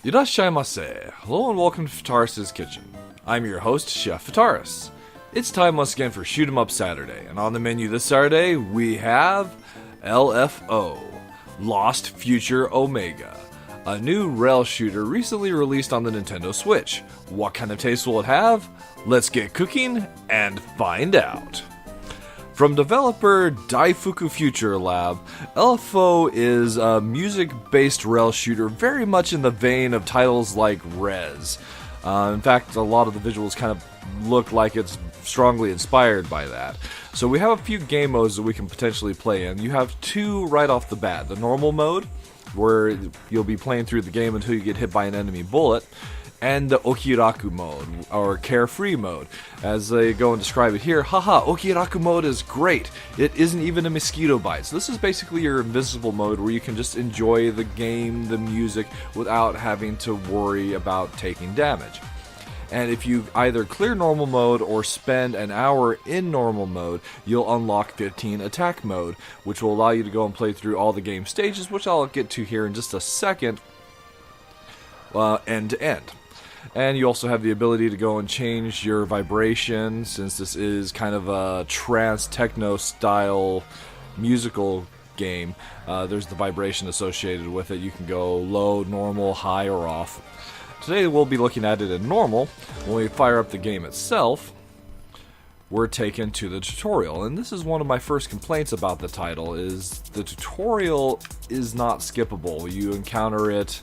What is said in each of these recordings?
Irashaimase. Hello and welcome to Fitaurus Kitchen. I'm your host, Chef Fitaurus. It's time once again for Shoot 'em Up Saturday, and on the menu this Saturday we have L.F.O, Lost Future Omega, a new rail shooter recently released on the Nintendo Switch. What kind of taste will it have? Let's get cooking and find out. From developer Daifuku Future Lab, L.F.O is a music-based rail shooter very much in the vein of titles like Rez. In fact, a lot of the visuals kind of look like it's strongly inspired by that. So we have a few game modes that we can potentially play in. You have two right off the bat. The normal mode, where you'll be playing through the game until you get hit by an enemy bullet, and the Okiraku mode, or Carefree mode. As they go and describe it here, haha, Okiraku mode is great. It isn't even a mosquito bite. So this is basically your invincible mode where you can just enjoy the game, the music, without having to worry about taking damage. And if you either clear normal mode or spend an hour in normal mode, you'll unlock 15 attack mode, which will allow you to go and play through all the game stages, which I'll get to here in just a second, end to end. And you also have the ability to go and change your vibration, since this is kind of a trance techno style musical game. There's the vibration associated with it. You can go low, normal, high, or off. Today we'll be looking at it in normal. When we fire up the game itself, we're taken to the tutorial. And this is one of my first complaints about the title, is the tutorial is not skippable. You encounter it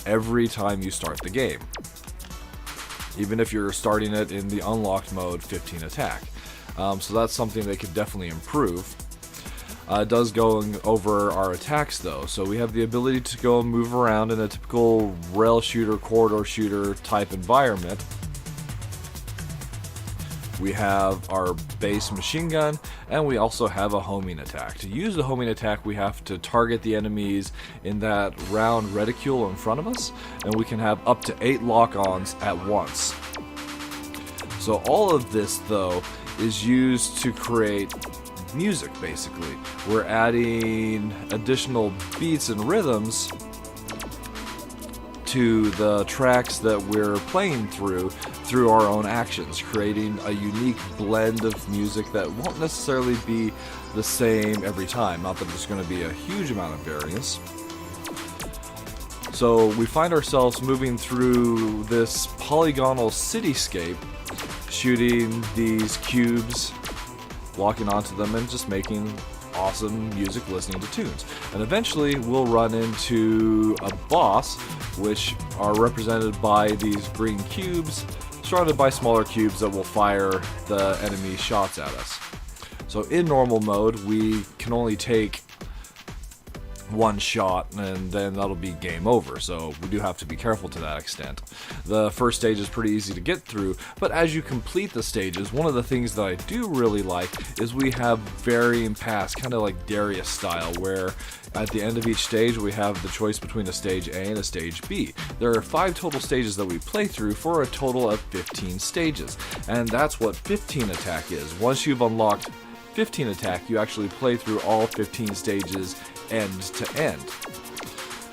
every time you start the game, even if you're starting it in the unlocked mode 15 attack. So that's something they could definitely improve. It does go over our attacks though, so we have the ability to go and move around in a typical rail shooter, corridor shooter type environment. We have our base machine gun, and we also have a homing attack. To use the homing attack, we have to target the enemies in that round reticule in front of us, and we can have up to 8 lock-ons at once. So all of this, though, is used to create music, basically. We're adding additional beats and rhythms to the tracks that we're playing through our own actions, creating a unique blend of music that won't necessarily be the same every time. Not that there's going to be a huge amount of variance. So we find ourselves moving through this polygonal cityscape, shooting these cubes, walking onto them, and just making awesome music, listening to tunes. And eventually we'll run into a boss, which are represented by these green cubes, surrounded by smaller cubes that will fire the enemy shots at us. So in normal mode, we can only take one shot, and then that'll be game over, so we do have to be careful to that extent. The first stage is pretty easy to get through, but as you complete the stages, one of the things that I do really like is we have varying paths, kind of like Darius style, where at the end of each stage we have the choice between a stage A and a stage B. There are 5 total stages that we play through for a total of 15 stages, and that's what 15 attack is. Once you've unlocked 15 attack, you actually play through all 15 stages end to end.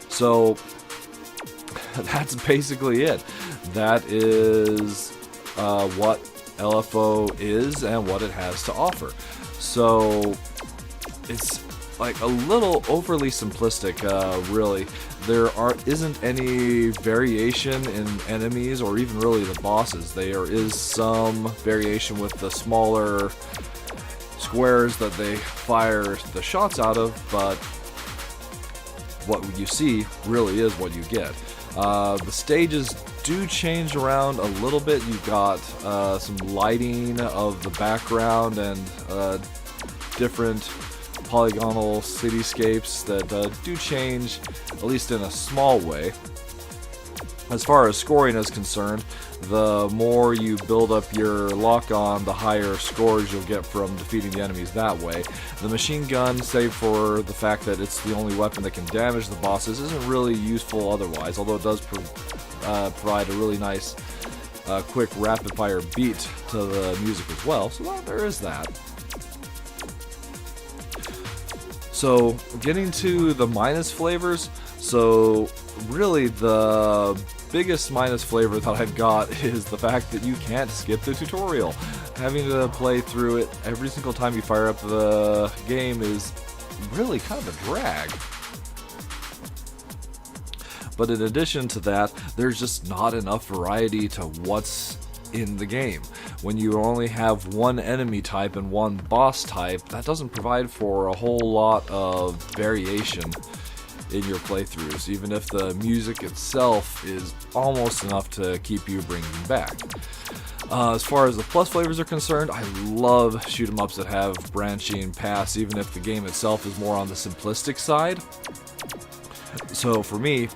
So that's basically it. That is what L.F.O is and what it has to offer. So it's like a little overly simplistic, really. There isn't any variation in enemies or even really the bosses. There is some variation with the smaller squares that they fire the shots out of, but what you see really is what you get. The stages do change around a little bit. You've got some lighting of the background and different polygonal cityscapes that do change, at least in a small way. As far as scoring is concerned, the more you build up your lock-on, the higher scores you'll get from defeating the enemies that way. The machine gun, save for the fact that it's the only weapon that can damage the bosses, isn't really useful otherwise, although it does provide a really nice, quick, rapid-fire beat to the music as well, so there is that. So, getting to the minus flavors, So really the biggest minus flavor that I've got is the fact that you can't skip the tutorial. Having to play through it every single time you fire up the game is really kind of a drag. But in addition to that, there's just not enough variety to what's in the game. When you only have one enemy type and one boss type, that doesn't provide for a whole lot of variation in your playthroughs, even if the music itself is almost enough to keep you bringing back. As far as the plus flavors are concerned, I love shoot 'em ups that have branching paths, even if the game itself is more on the simplistic side. So for me,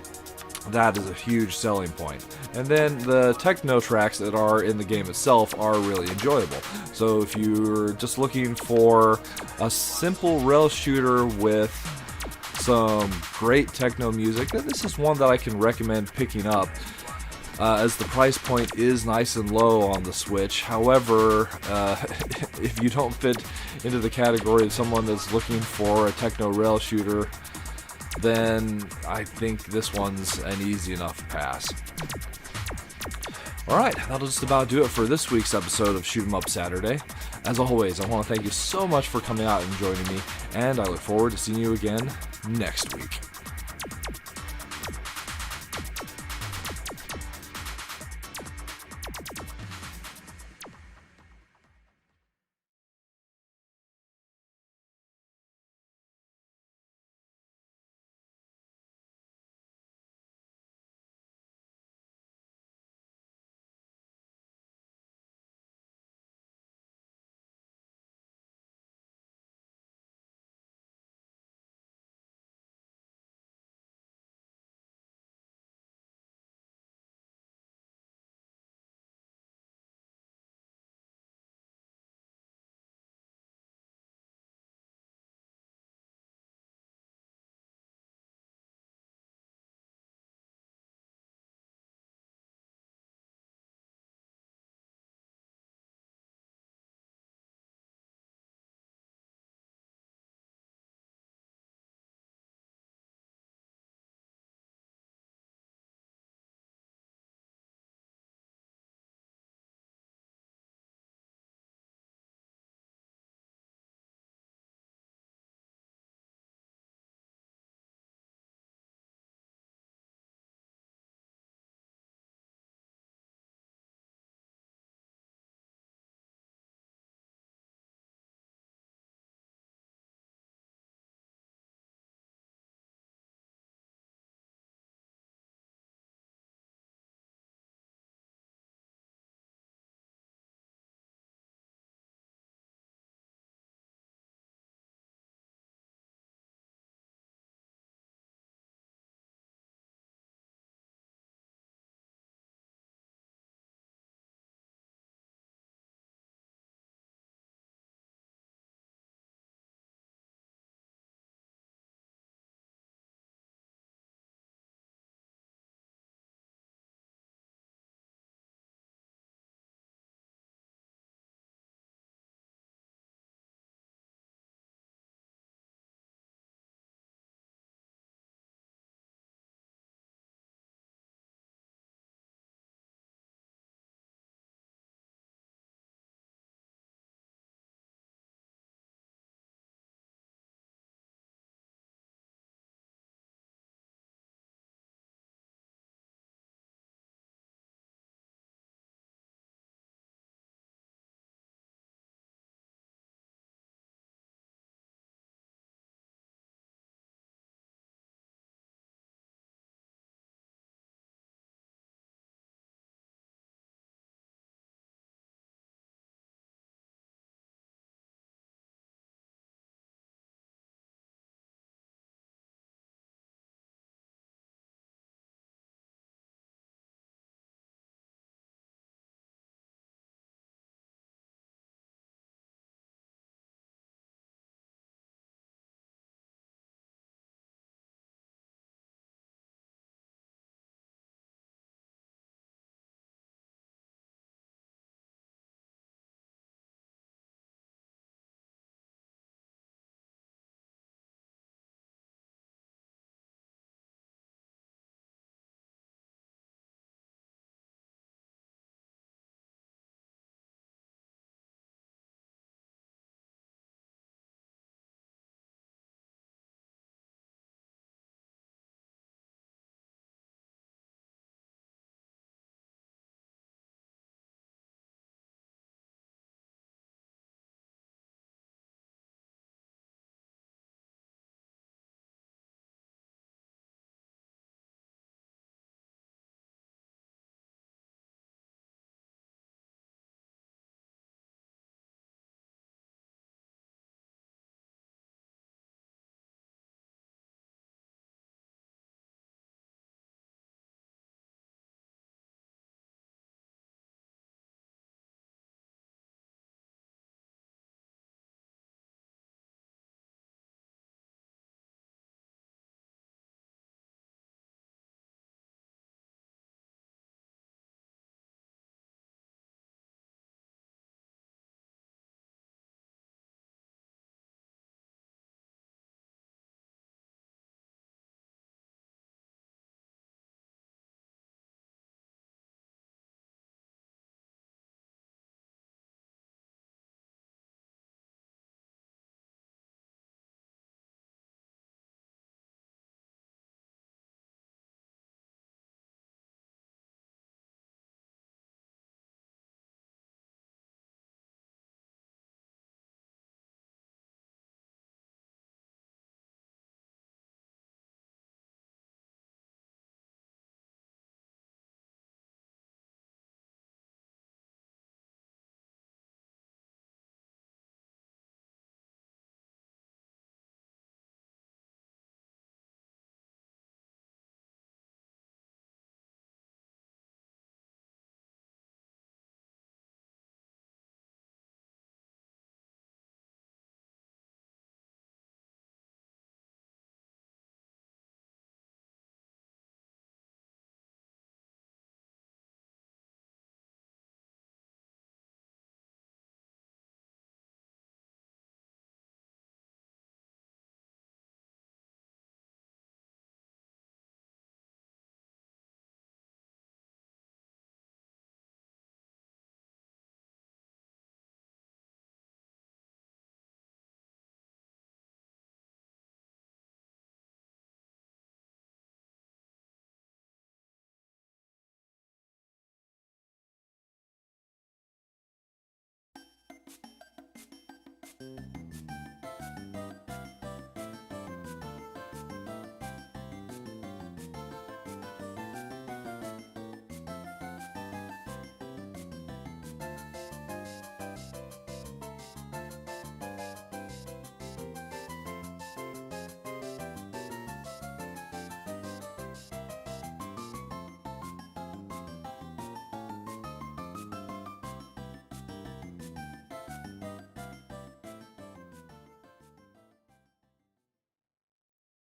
that is a huge selling point. And then the techno tracks that are in the game itself are really enjoyable. So if you're just looking for a simple rail shooter with some great techno music, then this is one that I can recommend picking up, as the price point is nice and low on the Switch. However, if you don't fit into the category of someone that's looking for a techno rail shooter, then I think this one's an easy enough pass. Alright, that'll just about do it for this week's episode of Shoot 'em Up Saturday. As always, I want to thank you so much for coming out and joining me, and I look forward to seeing you again next week.